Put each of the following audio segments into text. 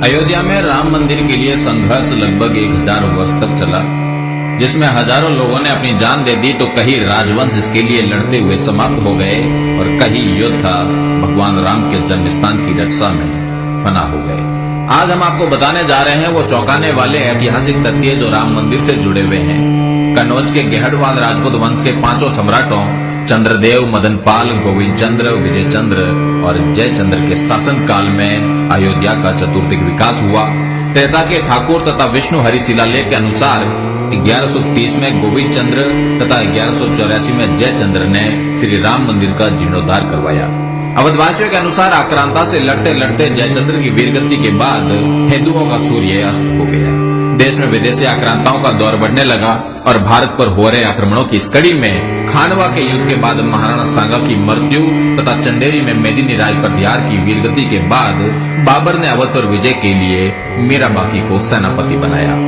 अयोध्या में राम मंदिर के लिए संघर्ष लगभग 1000 वर्ष तक चला, जिसमें हजारों लोगों ने अपनी जान दे दी तो कई राजवंश इसके लिए लड़ते हुए समाप्त हो गए और कई योद्धा भगवान राम के जन्म स्थान की रक्षा में फना हो गए। आज हम आपको बताने जा रहे हैं वो चौंकाने वाले ऐतिहासिक तथ्य जो राम मंदिर से जुड़े हुए हैं। कन्नौज के गहड़वाल राजपूत वंश के 5 सम्राटों चंद्रदेव, मदनपाल, गोविंद चंद्र, विजय चंद्र और जयचंद्र के शासन काल में अयोध्या का चतुर्दिक विकास हुआ। त्रेता के ठाकुर तथा विष्णु हरि शिलालेख के अनुसार 1130 में गोविंद चंद्र तथा 1184 में जयचंद्र ने श्री राम मंदिर का जीर्णोद्धार करवाया। अवधवासियों के अनुसार आक्रांता से लड़ते लड़ते जयचंद्र की वीरगति के बाद हिंदुओं का सूर्य अस्त हो गया। देश में विदेशी आक्रांताओं का दौर बढ़ने लगा और भारत पर हो रहे आक्रमणों की इस कड़ी में खानवा के युद्ध के बाद महाराणा सांगा की मृत्यु तथा चंदेरी में मेदिनी राज प्रत्याहार की वीरगति के बाद बाबर ने अवध पर विजय के लिए मीराबाकी को सेनापति बनाया।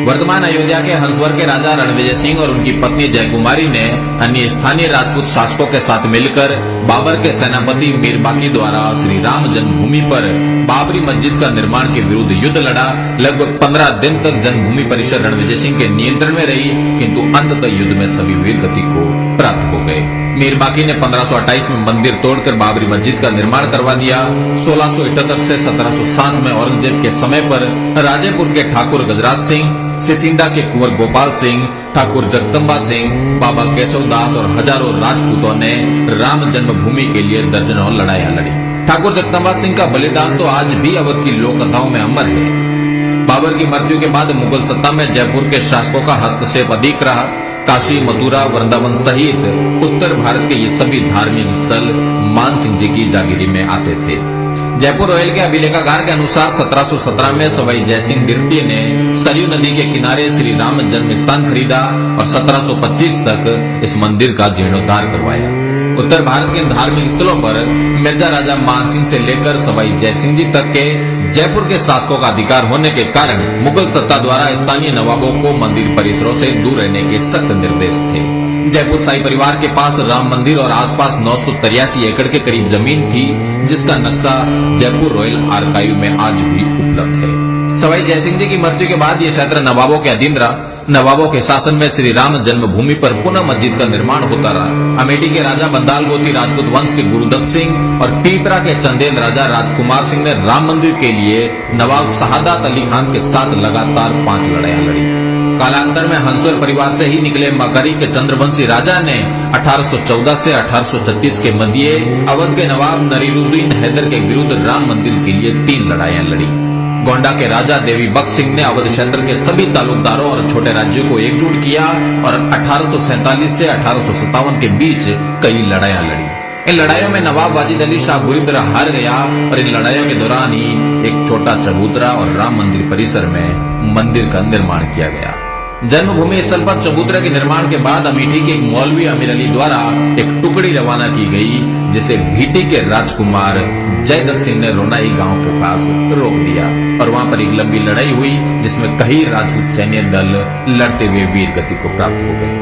वर्तमान अयोध्या के हंसवर के राजा रणविजय सिंह और उनकी पत्नी जयकुमारी ने अन्य स्थानीय राजपूत शासकों के साथ मिलकर बाबर के सेनापति मीरबाकी द्वारा श्री राम जन्मभूमि पर बाबरी मस्जिद का निर्माण के विरुद्ध युद्ध लड़ा। लगभग 15 दिन तक जन्मभूमि परिसर रणविजय सिंह के नियंत्रण में रही, किंतु अंततः युद्ध में सभी वीरगति को प्राप्त हो गए। मीरबाकी ने 1528 में मंदिर तोड़कर बाबरी मस्जिद का निर्माण करवा दिया। 1678 से 1707 में औरंगजेब के समय पर राजेपुर के ठाकुर गजराज सिंह, सिसिंडा के कुंवर गोपाल सिंह, ठाकुर जगदम्बा सिंह, बाबा केशवदास और हजारों राजपूतों ने राम जन्मभूमि के लिए दर्जनों लड़ाइयां लड़ी। ठाकुर जगदम्बा सिंह का बलिदान तो आज भी अवध की लोक कथाओं में अमर है। बाबर की मृत्यु के बाद मुगल सत्ता में जयपुर के शासकों का हस्तक्षेप अधिक रहा। काशी, मथुरा, वृंदावन सहित उत्तर भारत के ये सभी धार्मिक स्थल मान सिंह जी की जागीरी में आते थे। जयपुर रोयल के अभिलेखागार के अनुसार 1717 में सवाई जयसिंह द्वितीय ने सरयू नदी के किनारे श्री राम जन्म स्थान खरीदा और 1725 तक इस मंदिर का जीर्णोद्धार करवाया। उत्तर भारत के धार्मिक स्थलों पर मिर्जा राजा मानसिंह से लेकर सवाई जयसिंह जी तक के जयपुर के शासकों का अधिकार होने के कारण मुगल सत्ता द्वारा स्थानीय नवाबों को मंदिर परिसरों से दूर रहने के सख्त निर्देश थे। जयपुर शाही परिवार के पास राम मंदिर और आसपास 983 एकड़ के करीब जमीन थी, जिसका नक्शा जयपुर रॉयल आर्काइव में आज भी उपलब्ध है। सवाई जयसिंह जी की मृत्यु के बाद यह क्षेत्र नवाबों के अधीन रहा। नवाबों के शासन में श्री राम जन्मभूमि पर पुनः मस्जिद का निर्माण होता रहा। अमेठी के राजा बंदाल गोती राजपूत वंश के गुरुदत्त सिंह और पीपरा के चंदेल राजा राजकुमार सिंह ने राम मंदिर के लिए नवाब शहादत अली खान के साथ लगातार 5 लड़ाइयां लड़ी। कालांतर में हंसवर परिवार से ही निकले मकरी के चंद्रवंशी राजा ने 1814 से 1836 के मध्य अवध के नवाब नरीरुद्दीन हैदर के विरुद्ध राम मंदिर के लिए 3 लड़ाइयां लड़ी। गोंडा के राजा देवी बख्श सिंह ने अवध क्षेत्र के सभी तालुकदारों और छोटे राज्यों को एकजुट किया और 1847 से 1857 के बीच कई लड़ाइयां लड़ी। इन लड़ाइयों में नवाब वाजिद अली शाह बुरी तरह हार गया और इन लड़ाइयों के दौरान ही एक छोटा चबूतरा और राम मंदिर परिसर में मंदिर का निर्माण किया गया। जन्मभूमि स्थल पर चबूतरे के निर्माण के बाद अमेठी के एक मौलवी अमीर अली द्वारा एक टुकड़ी रवाना की गई, जिसे भीटी के राजकुमार जयदत्त सिंह ने रोनाई गांव के पास रोक दिया और वहां पर एक लंबी लड़ाई हुई, जिसमें कई राजपूत सैन्य दल लड़ते हुए वीर गति को प्राप्त हो गए।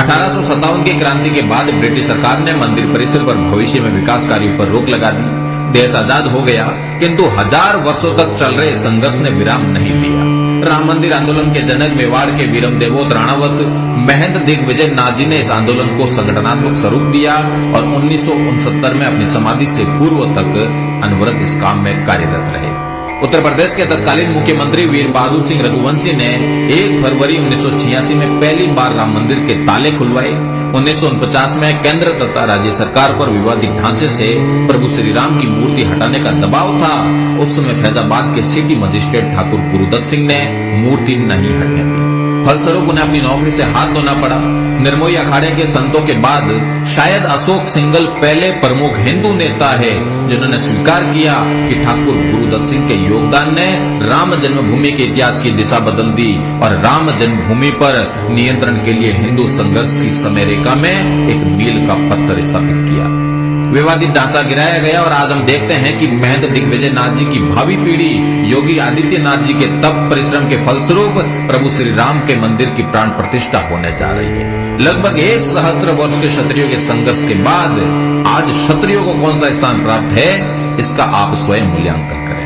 1857 की क्रांति के बाद ब्रिटिश सरकार ने मंदिर परिसर पर भविष्य में विकास कार्यों पर रोक लगा दी। देश आजाद हो गया, किंतु 1000 वर्षों तक चल रहे संघर्ष ने विराम नहीं लिया। राम मंदिर आंदोलन के जनक मेवाड़ के वीरम देवोत राणावत महंत दिग्विजय नाथ जी ने इस आंदोलन को संगठनात्मक स्वरूप दिया और 1969 में अपनी समाधि से पूर्व तक अनवरत इस काम में कार्यरत रहे। उत्तर प्रदेश के तत्कालीन मुख्यमंत्री वीर बहादुर सिंह रघुवंशी ने 1 फरवरी 1986 में पहली बार राम मंदिर के ताले खुलवाए। 1949 में केंद्र तथा राज्य सरकार पर विवादित ढांचे से प्रभु श्री राम की मूर्ति हटाने का दबाव था। उस समय फैजाबाद के सिटी मजिस्ट्रेट ठाकुर गुरुदत्त सिंह ने मूर्ति नहीं हटने दी। फलस्वरूप उन्हें अपनी नौकरी से हाथ धोना पड़ा। निर्मोही अखाड़े के संतों के बाद शायद अशोक सिंघल पहले प्रमुख हिंदू नेता है जिन्होंने स्वीकार किया कि ठाकुर गुरुदत्त सिंह के योगदान ने राम जन्मभूमि के इतिहास की दिशा बदल दी और राम जन्मभूमि पर नियंत्रण के लिए हिंदू संघर्ष की समय रेखा में एक मील का पत्थर स्थापित किया। विवादित ढांचा गिराया गया और आज हम देखते हैं कि महंत दिग्विजय नाथ जी की भावी पीढ़ी योगी आदित्यनाथ जी के तप परिश्रम के फलस्वरूप प्रभु श्री राम के मंदिर की प्राण प्रतिष्ठा होने जा रही है। लगभग 1 सहस्त्र वर्ष के क्षत्रियों के संघर्ष के बाद आज क्षत्रियों को कौन सा स्थान प्राप्त है, इसका आप स्वयं मूल्यांकन करें।